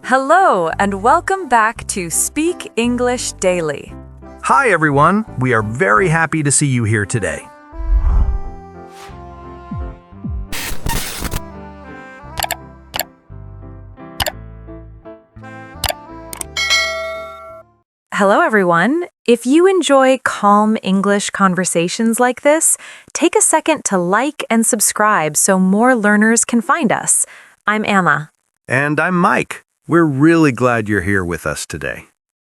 Hello, and welcome back to Speak English Daily. Hi, everyone. We are very happy to see you here today. Hello, everyone. If you enjoy calm English conversations like this, take a second to like and subscribe so more learners can find us. I'm Anna. And I'm Mike. We're really glad you're here with us today.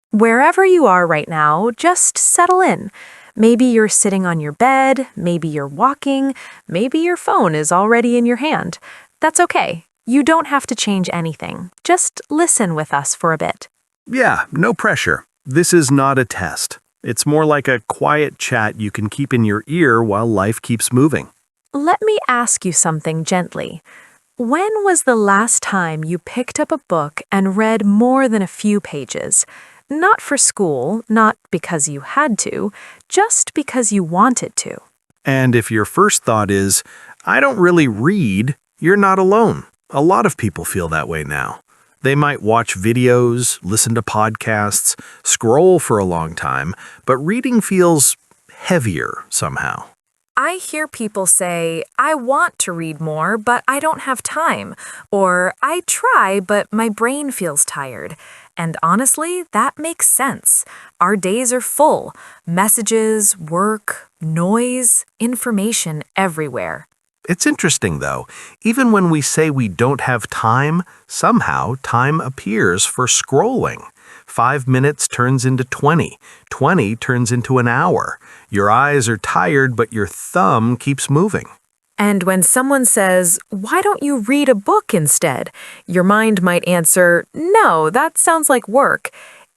Wherever you are right now, just settle in. Maybe you're sitting on your bed, maybe you're walking, maybe your phone is already in your hand. That's okay. You don't have to change anything. Just listen with us for a bit. Yeah, no pressure. This is not a test. It's more like a quiet chat you can keep in your ear while life keeps moving. Let me ask you something gently. When was the last time you picked up a book and read more than a few pages? Not for school, not because you had to, just because you wanted to. And if your first thought is, I don't really read, you're not alone. A lot of people feel that way now. They might watch videos, listen to podcasts, scroll for a long time, but reading feels heavier somehow. I hear people say, I want to read more, but I don't have time. Or, I try, but my brain feels tired. And honestly, that makes sense. Our days are full. Messages, work, noise, information everywhere. It's interesting, though. Even when we say we don't have time, somehow time appears for scrolling. 5 minutes turns into 20. 20 turns into an hour. Your eyes are tired, but your thumb keeps moving. And when someone says, why don't you read a book instead? Your mind might answer, no, that sounds like work.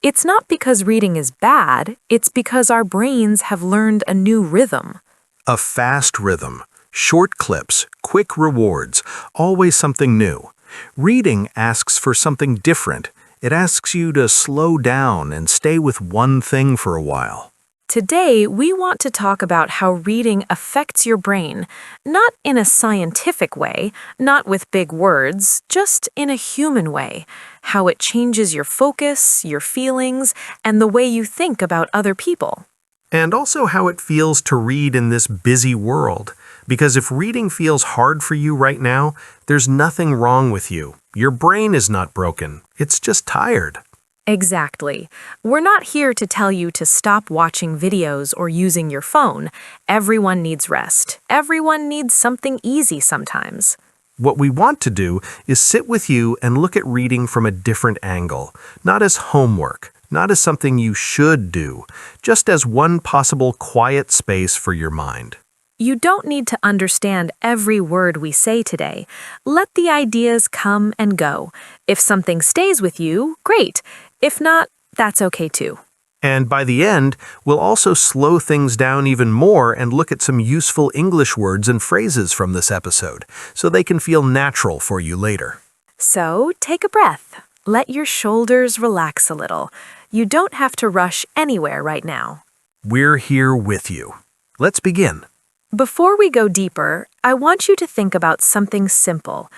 It's not because reading is bad, it's because our brains have learned a new rhythm. A fast rhythm. Short clips, quick rewards, always something new. Reading asks for something different. It asks you to slow down and stay with one thing for a while. Today, we want to talk about how reading affects your brain, not in a scientific way, not with big words, just in a human way. How it changes your focus, your feelings, and the way you think about other people. And also how it feels to read in this busy world. Because if reading feels hard for you right now, there's nothing wrong with you. Your brain is not broken. It's just tired. Exactly. We're not here to tell you to stop watching videos or using your phone. Everyone needs rest. Everyone needs something easy sometimes. What we want to do is sit with you and look at reading from a different angle, not as homework, not as something you should do, just as one possible quiet space for your mind. You don't need to understand every word we say today. Let the ideas come and go. If something stays with you, great. If not, that's okay too. And by the end, we'll also slow things down even more and look at some useful English words and phrases from this episode, so they can feel natural for you later. So, take a breath. Let your shoulders relax a little. You don't have to rush anywhere right now. We're here with you. Let's begin. Before we go deeper, I want you to think about something simple.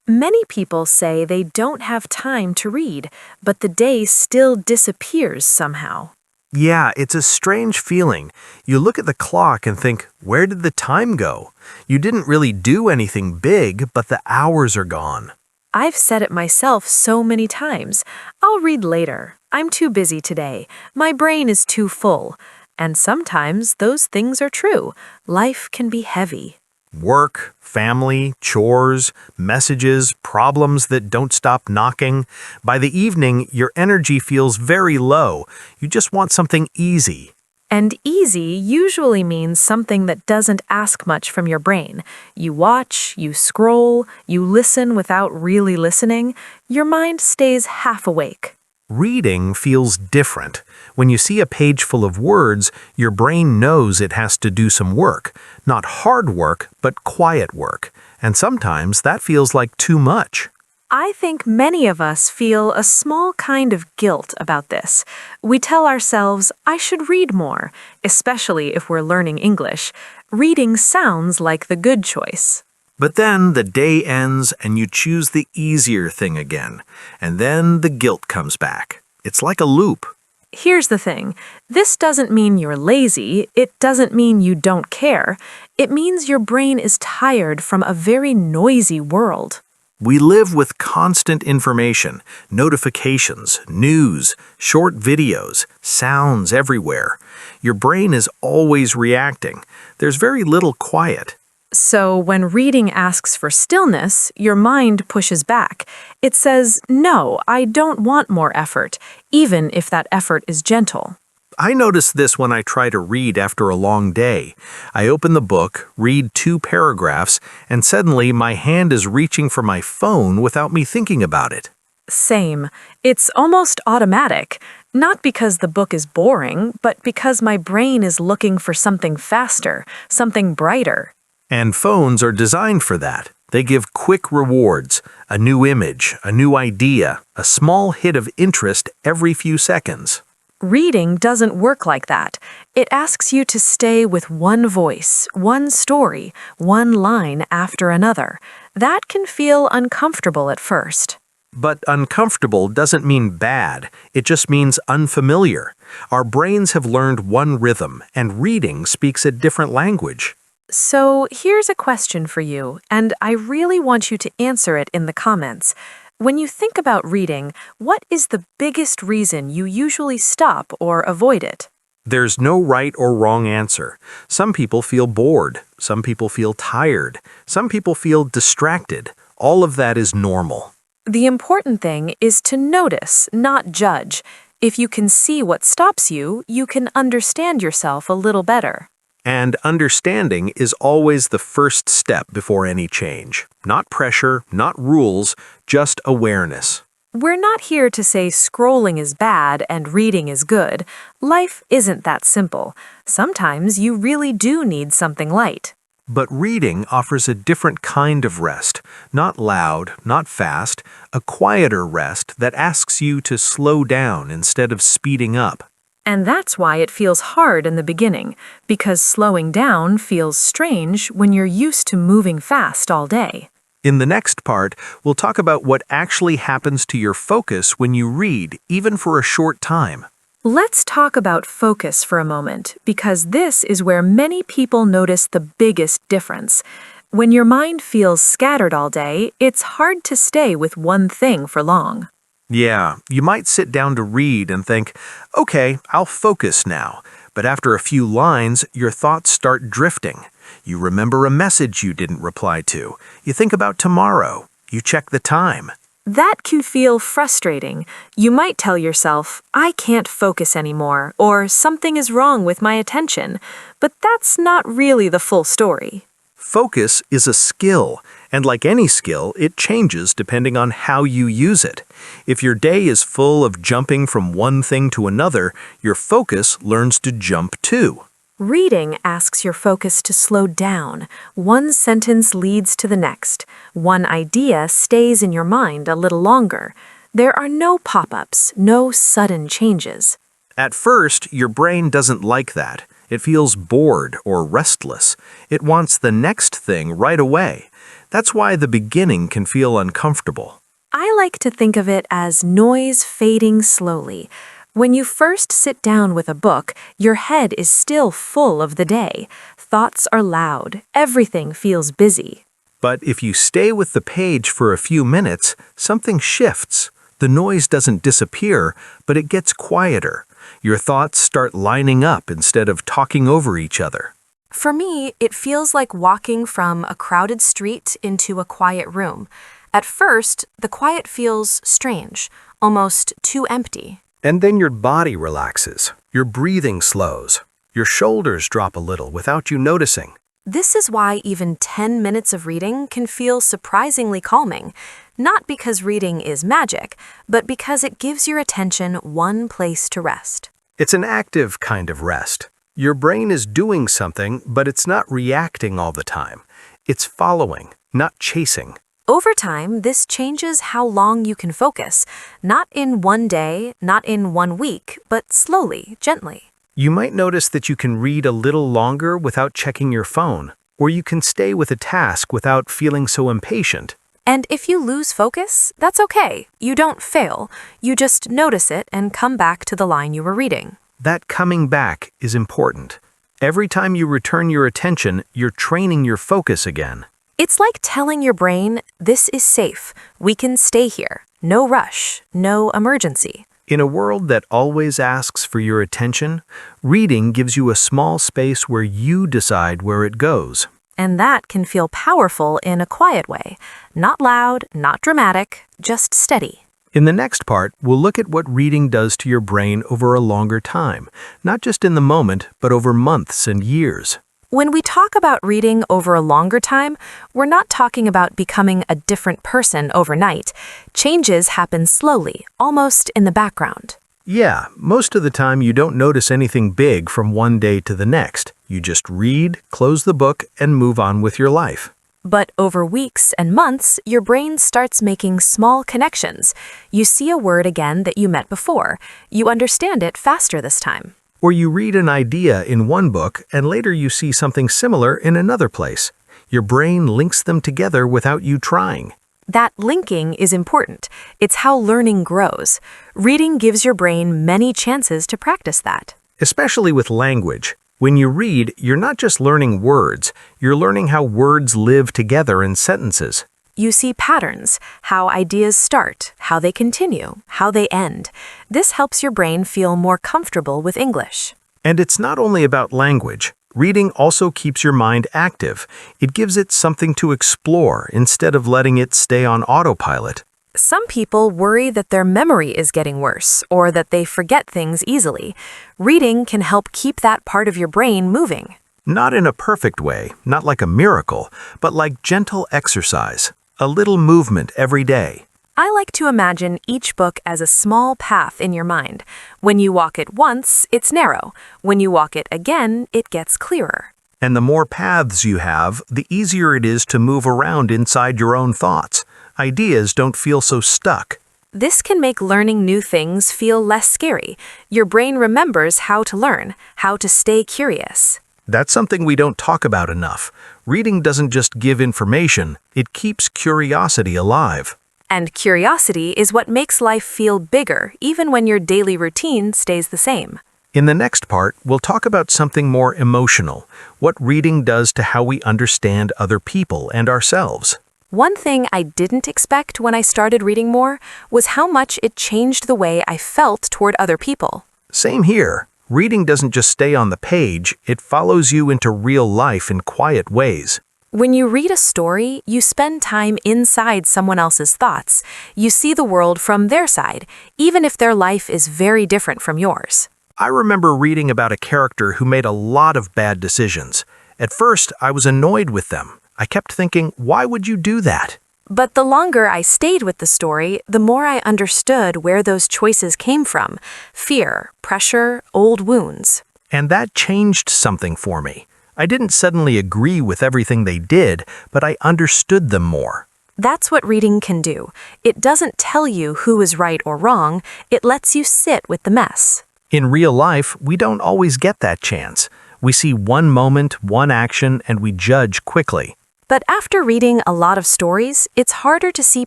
Many people say they don't have time to read, but the day still disappears somehow. Yeah, it's a strange feeling. You look at the clock and think, where did the time go? You didn't really do anything big, but the hours are gone. I've said it myself so many times. I'll read later. I'm too busy today. My brain is too full. And sometimes those things are true. Life can be heavy. Work, family, chores, messages, problems that don't stop knocking. By the evening, your energy feels very low. You just want something easy. And easy usually means something that doesn't ask much from your brain. You watch, you scroll, you listen without really listening. Your mind stays half awake. Reading feels different. When you see a page full of words, your brain knows it has to do some work. Not hard work, but quiet work. And sometimes that feels like too much. I think many of us feel a small kind of guilt about this. We tell ourselves, I should read more, especially if we're learning English. Reading sounds like the good choice. But then the day ends and you choose the easier thing again, and then the guilt comes back. It's like a loop. Here's the thing. This doesn't mean you're lazy. It doesn't mean you don't care. It means your brain is tired from a very noisy world. We live with constant information, notifications, news, short videos, sounds everywhere. Your brain is always reacting. There's very little quiet. So when reading asks for stillness, your mind pushes back. It says, no, I don't want more effort, even if that effort is gentle. I notice this when I try to read after a long day. I open the book, read 2 paragraphs, and suddenly my hand is reaching for my phone without me thinking about it. Same. It's almost automatic. Not because the book is boring, but because my brain is looking for something faster, something brighter. And phones are designed for that. They give quick rewards, a new image, a new idea, a small hit of interest every few seconds. Reading doesn't work like that. It asks you to stay with one voice, one story, one line after another. That can feel uncomfortable at first. But uncomfortable doesn't mean bad. It just means unfamiliar. Our brains have learned one rhythm, and reading speaks a different language. So here's a question for you, and I really want you to answer it in the comments. When you think about reading, what is the biggest reason you usually stop or avoid it? There's no right or wrong answer. Some people feel bored. Some people feel tired. Some people feel distracted. All of that is normal. The important thing is to notice, not judge. If you can see what stops you, you can understand yourself a little better. And understanding is always the first step before any change. Not pressure, not rules, just awareness. We're not here to say scrolling is bad and reading is good. Life isn't that simple. Sometimes you really do need something light. But reading offers a different kind of rest. Not loud, not fast, a quieter rest that asks you to slow down instead of speeding up. And that's why it feels hard in the beginning, because slowing down feels strange when you're used to moving fast all day. In the next part, we'll talk about what actually happens to your focus when you read, even for a short time. Let's talk about focus for a moment, because this is where many people notice the biggest difference. When your mind feels scattered all day, it's hard to stay with one thing for long. Yeah, you might sit down to read and think, okay, I'll focus now. But after a few lines, your thoughts start drifting. You remember a message you didn't reply to. You think about tomorrow. You check the time. That can feel frustrating. You might tell yourself, I can't focus anymore, or something is wrong with my attention. But that's not really the full story. Focus is a skill, and like any skill, it changes depending on how you use it. If your day is full of jumping from one thing to another, your focus learns to jump too. Reading asks your focus to slow down. One sentence leads to the next. One idea stays in your mind a little longer. There are no pop-ups, no sudden changes. At first, your brain doesn't like that. It feels bored or restless. It wants the next thing right away. That's why the beginning can feel uncomfortable. I like to think of it as noise fading slowly. When you first sit down with a book, your head is still full of the day. Thoughts are loud. Everything feels busy. But if you stay with the page for a few minutes, something shifts. The noise doesn't disappear, but it gets quieter. Your thoughts start lining up instead of talking over each other. For me, it feels like walking from a crowded street into a quiet room. At first, the quiet feels strange, almost too empty. And then your body relaxes. Your breathing slows. Your shoulders drop a little without you noticing. This is why even 10 minutes of reading can feel surprisingly calming. Not because reading is magic, but because it gives your attention one place to rest. It's an active kind of rest. Your brain is doing something, but it's not reacting all the time. It's following, not chasing. Over time, this changes how long you can focus. Not in one day, not in 1 week, but slowly, gently. You might notice that you can read a little longer without checking your phone, or you can stay with a task without feeling so impatient. And if you lose focus, that's okay. You don't fail. You just notice it and come back to the line you were reading. That coming back is important. Every time you return your attention, you're training your focus again. It's like telling your brain, this is safe. We can stay here. No rush. No emergency. In a world that always asks for your attention, reading gives you a small space where you decide where it goes. And that can feel powerful in a quiet way. Not loud, not dramatic, just steady. In the next part, we'll look at what reading does to your brain over a longer time, not just in the moment, but over months and years. When we talk about reading over a longer time, we're not talking about becoming a different person overnight. Changes happen slowly, almost in the background. Yeah, most of the time you don't notice anything big from one day to the next. You just read, close the book, and move on with your life. But over weeks and months, your brain starts making small connections. You see a word again that you met before. You understand it faster this time. Or you read an idea in one book and later you see something similar in another place. Your brain links them together without you trying. That linking is important. It's how learning grows. Reading gives your brain many chances to practice that. Especially with language. When you read, you're not just learning words, you're learning how words live together in sentences. You see patterns, how ideas start, how they continue, how they end. This helps your brain feel more comfortable with English. And it's not only about language. Reading also keeps your mind active. It gives it something to explore instead of letting it stay on autopilot. Some people worry that their memory is getting worse or that they forget things easily. Reading can help keep that part of your brain moving. Not in a perfect way, not like a miracle, but like gentle exercise. A little movement every day. I like to imagine each book as a small path in your mind. When you walk it once, it's narrow. When you walk it again, it gets clearer. And the more paths you have, the easier it is to move around inside your own thoughts. Ideas don't feel so stuck. This can make learning new things feel less scary. Your brain remembers how to learn, how to stay curious. That's something we don't talk about enough. Reading doesn't just give information, it keeps curiosity alive. And curiosity is what makes life feel bigger, even when your daily routine stays the same. In the next part, we'll talk about something more emotional, what reading does to how we understand other people and ourselves. One thing I didn't expect when I started reading more was how much it changed the way I felt toward other people. Same here. Reading doesn't just stay on the page, it follows you into real life in quiet ways. When you read a story, you spend time inside someone else's thoughts. You see the world from their side, even if their life is very different from yours. I remember reading about a character who made a lot of bad decisions. At first, I was annoyed with them. I kept thinking, why would you do that? But the longer I stayed with the story, the more I understood where those choices came from. Fear, pressure, old wounds. And that changed something for me. I didn't suddenly agree with everything they did, but I understood them more. That's what reading can do. It doesn't tell you who is right or wrong, it lets you sit with the mess. In real life, we don't always get that chance. We see one moment, one action, and we judge quickly. But after reading a lot of stories, it's harder to see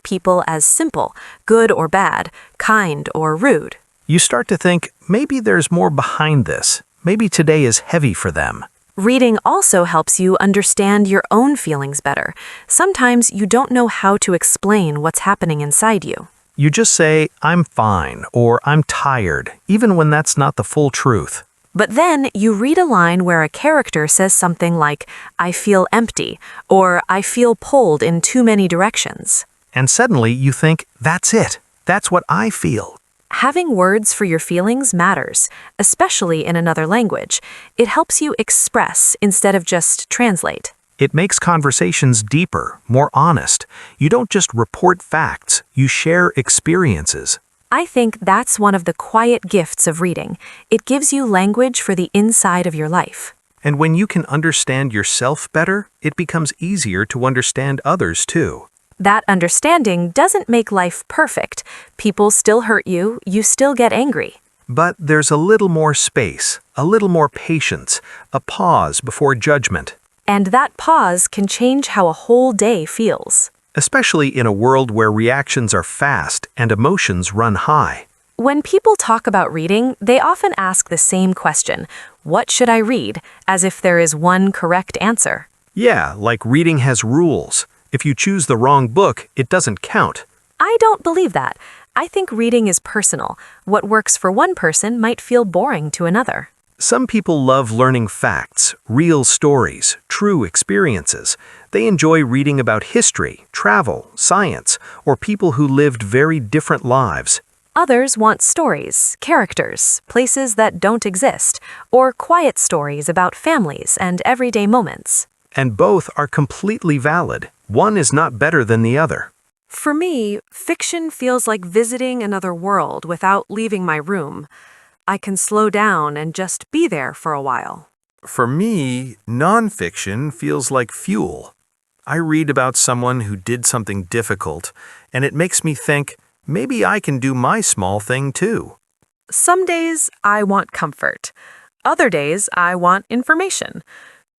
people as simple, good or bad, kind or rude. You start to think, maybe there's more behind this. Maybe today is heavy for them. Reading also helps you understand your own feelings better. Sometimes you don't know how to explain what's happening inside you. You just say, I'm fine, or I'm tired, even when that's not the full truth. But then you read a line where a character says something like, I feel empty, or I feel pulled in too many directions. And suddenly you think, that's it. That's what I feel. Having words for your feelings matters, especially in another language. It helps you express instead of just translate. It makes conversations deeper, more honest. You don't just report facts, you share experiences. I think that's one of the quiet gifts of reading. It gives you language for the inside of your life. And when you can understand yourself better, it becomes easier to understand others too. That understanding doesn't make life perfect. People still hurt you, you still get angry. But there's a little more space, a little more patience, a pause before judgment. And that pause can change how a whole day feels. Especially in a world where reactions are fast and emotions run high. When people talk about reading, they often ask the same question, what should I read, as if there is one correct answer. Yeah, like reading has rules. If you choose the wrong book, it doesn't count. I don't believe that. I think reading is personal. What works for one person might feel boring to another. Some people love learning facts, real stories, true experiences. They enjoy reading about history, travel, science, or people who lived very different lives. Others want stories, characters, places that don't exist, or quiet stories about families and everyday moments. And both are completely valid. One is not better than the other. For me, fiction feels like visiting another world without leaving my room. I can slow down and just be there for a while. For me, nonfiction feels like fuel. I read about someone who did something difficult, and it makes me think, maybe I can do my small thing too. Some days I want comfort. Other days I want information.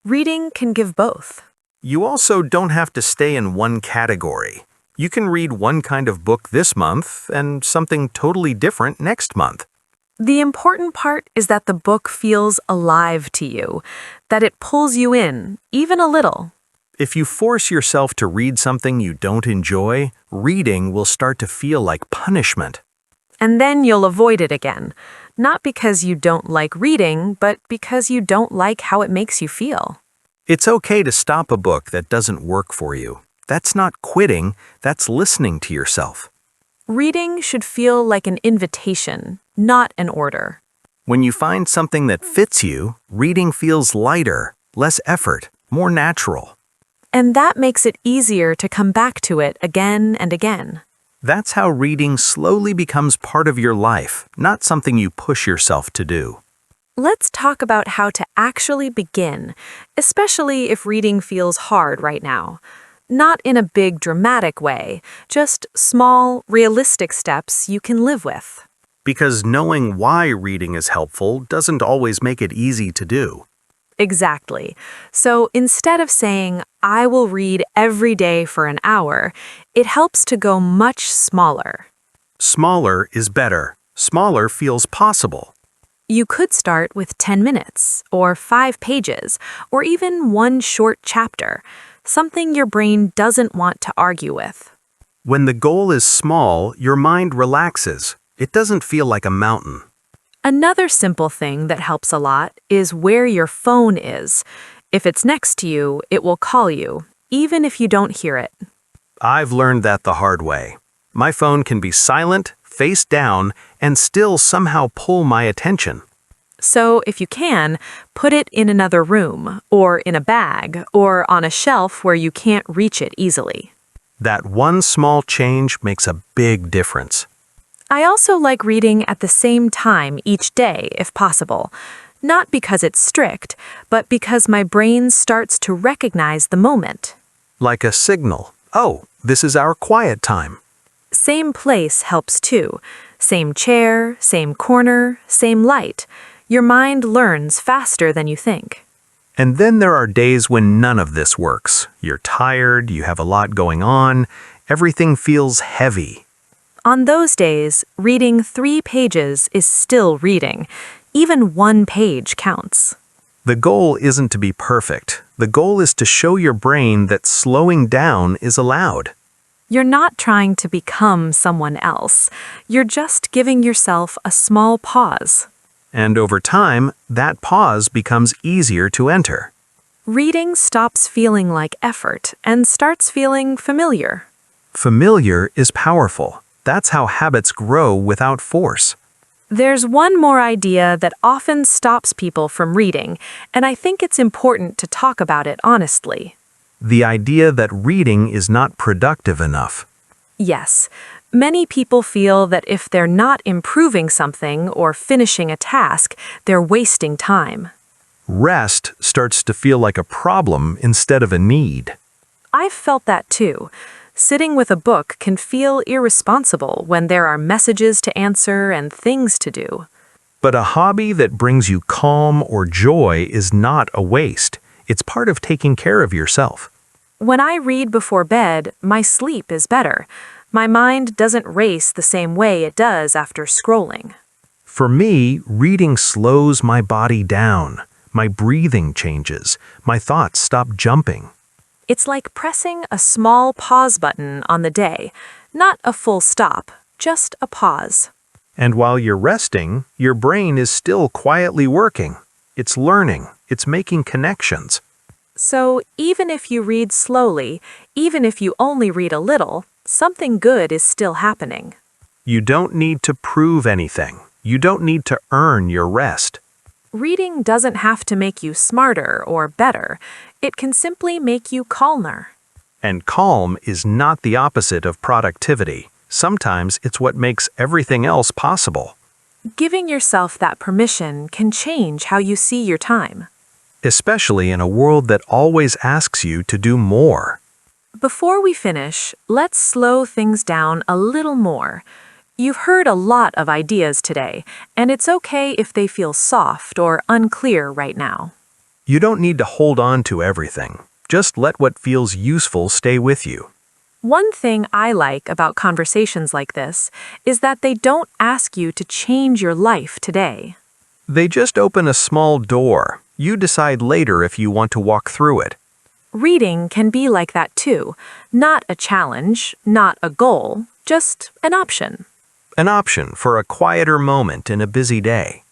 Reading can give both. You also don't have to stay in one category. You can read one kind of book this month and something totally different next month. The important part is that the book feels alive to you, that it pulls you in, even a little. If you force yourself to read something you don't enjoy, reading will start to feel like punishment. And then you'll avoid it again, not because you don't like reading, but because you don't like how it makes you feel. It's okay to stop a book that doesn't work for you. That's not quitting, that's listening to yourself. Reading should feel like an invitation, not an order. When you find something that fits you, reading feels lighter, less effort, more natural. And that makes it easier to come back to it again and again. That's how reading slowly becomes part of your life, not something you push yourself to do. Let's talk about how to actually begin, especially if reading feels hard right now. Not in a big dramatic way, just small, realistic steps you can live with. Because knowing why reading is helpful doesn't always make it easy to do. Exactly. So instead of saying, I will read every day for an hour, it helps to go much smaller. Smaller is better. Smaller feels possible. You could start with 10 minutes, or 5 pages, or even one short chapter, something your brain doesn't want to argue with. When the goal is small, your mind relaxes. It doesn't feel like a mountain. Another simple thing that helps a lot is where your phone is. If it's next to you, it will call you, even if you don't hear it. I've learned that the hard way. My phone can be silent, face down, and still somehow pull my attention. So if you can, put it in another room, or in a bag, or on a shelf where you can't reach it easily. That one small change makes a big difference. I also like reading at the same time each day, if possible. Not because it's strict, but because my brain starts to recognize the moment. Like a signal. Oh, this is our quiet time. Same place helps too. Same chair, same corner, same light. Your mind learns faster than you think. And then there are days when none of this works. You're tired, you have a lot going on, everything feels heavy. On those days, reading 3 pages is still reading. Even 1 page counts. The goal isn't to be perfect. The goal is to show your brain that slowing down is allowed. You're not trying to become someone else. You're just giving yourself a small pause. And over time, that pause becomes easier to enter. Reading stops feeling like effort and starts feeling familiar. Familiar is powerful. That's how habits grow without force. There's one more idea that often stops people from reading, and I think it's important to talk about it honestly. The idea that reading is not productive enough. Yes, many people feel that if they're not improving something or finishing a task, they're wasting time. Rest starts to feel like a problem instead of a need. I've felt that too. Sitting with a book can feel irresponsible when there are messages to answer and things to do. But a hobby that brings you calm or joy is not a waste. It's part of taking care of yourself. When I read before bed, my sleep is better. My mind doesn't race the same way it does after scrolling. For me, reading slows my body down. My breathing changes. My thoughts stop jumping. It's like pressing a small pause button on the day, not a full stop, just a pause. And while you're resting, your brain is still quietly working. It's learning. It's making connections. So even if you read slowly, even if you only read a little, something good is still happening. You don't need to prove anything. You don't need to earn your rest. Reading doesn't have to make you smarter or better. It can simply make you calmer. And calm is not the opposite of productivity. Sometimes it's what makes everything else possible. Giving yourself that permission can change how you see your time. Especially in a world that always asks you to do more. Before we finish, let's slow things down a little more. You've heard a lot of ideas today, and it's okay if they feel soft or unclear right now. You don't need to hold on to everything. Just let what feels useful stay with you. One thing I like about conversations like this is that they don't ask you to change your life today. They just open a small door. You decide later if you want to walk through it. Reading can be like that too. Not a challenge, not a goal, just an option. An option for a quieter moment in a busy day.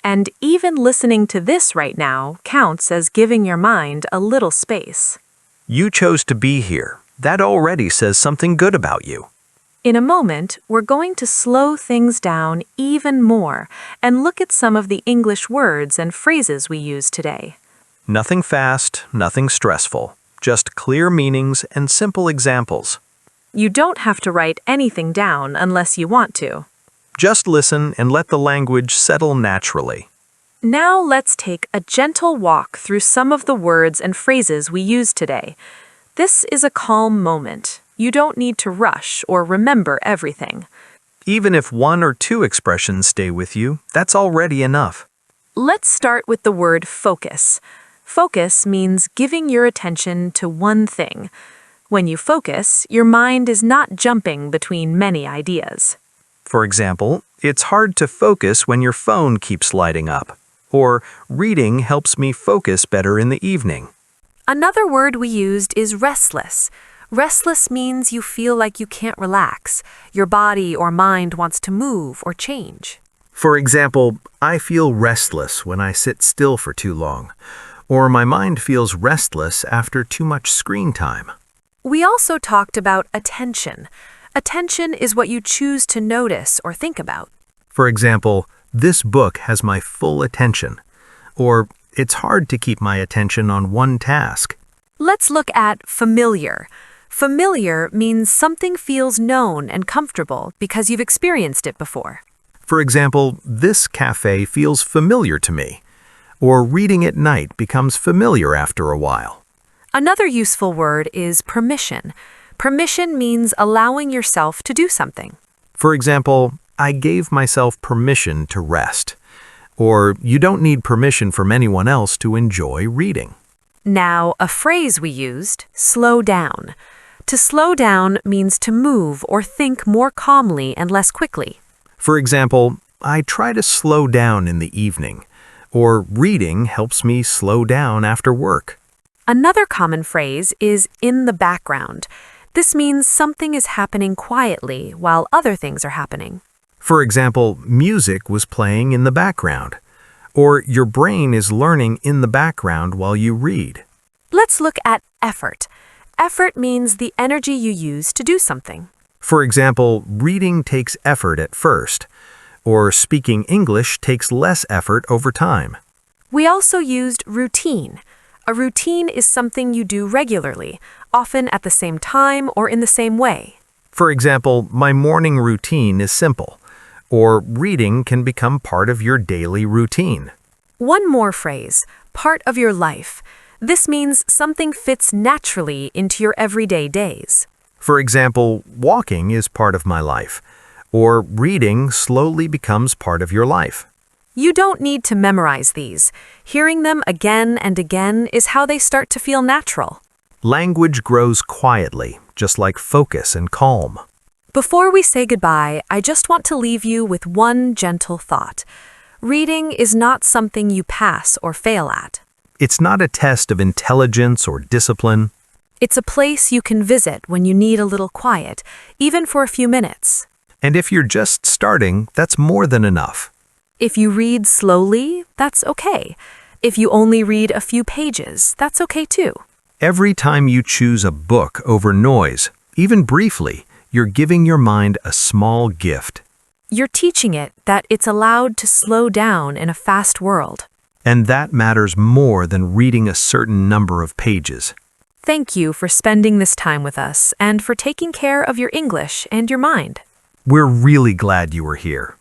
And even listening to this right now counts as giving your mind a little space. You chose to be here. That already says something good about you. In a moment, we're going to slow things down even more and look at some of the English words and phrases we use today. Nothing fast, nothing stressful. Just clear meanings and simple examples. You don't have to write anything down unless you want to. Just listen and let the language settle naturally. Now let's take a gentle walk through some of the words and phrases we use today. This is a calm moment. You don't need to rush or remember everything. Even if one or two expressions stay with you, that's already enough. Let's start with the word focus. Focus means giving your attention to one thing. When you focus, your mind is not jumping between many ideas. For example, it's hard to focus when your phone keeps lighting up. Or reading helps me focus better in the evening. Another word we used is restless. Restless means you feel like you can't relax. Your body or mind wants to move or change. For example, I feel restless when I sit still for too long. Or my mind feels restless after too much screen time. We also talked about attention. Attention is what you choose to notice or think about. For example, this book has my full attention. Or it's hard to keep my attention on one task. Let's look at familiar. Familiar means something feels known and comfortable because you've experienced it before. For example, this cafe feels familiar to me. Or reading at night becomes familiar after a while. Another useful word is permission. Permission means allowing yourself to do something. For example, I gave myself permission to rest. Or you don't need permission from anyone else to enjoy reading. Now, a phrase we used, slow down. To slow down means to move or think more calmly and less quickly. For example, I try to slow down in the evening. Or reading helps me slow down after work. Another common phrase is in the background. This means something is happening quietly while other things are happening. For example, music was playing in the background. Or your brain is learning in the background while you read. Let's look at effort. Effort means the energy you use to do something. For example, reading takes effort at first. Or speaking English takes less effort over time. We also used routine. A routine is something you do regularly, often at the same time or in the same way. For example, my morning routine is simple. Or reading can become part of your daily routine. One more phrase, part of your life. This means something fits naturally into your everyday days. For example, walking is part of my life. Or reading slowly becomes part of your life. You don't need to memorize these. Hearing them again and again is how they start to feel natural. Language grows quietly, just like focus and calm. Before we say goodbye, I just want to leave you with one gentle thought. Reading is not something you pass or fail at. It's not a test of intelligence or discipline. It's a place you can visit when you need a little quiet, even for a few minutes. And if you're just starting, that's more than enough. If you read slowly, that's okay. If you only read a few pages, that's okay too. Every time you choose a book over noise, even briefly, you're giving your mind a small gift. You're teaching it that it's allowed to slow down in a fast world. And that matters more than reading a certain number of pages. Thank you for spending this time with us and for taking care of your English and your mind. We're really glad you were here.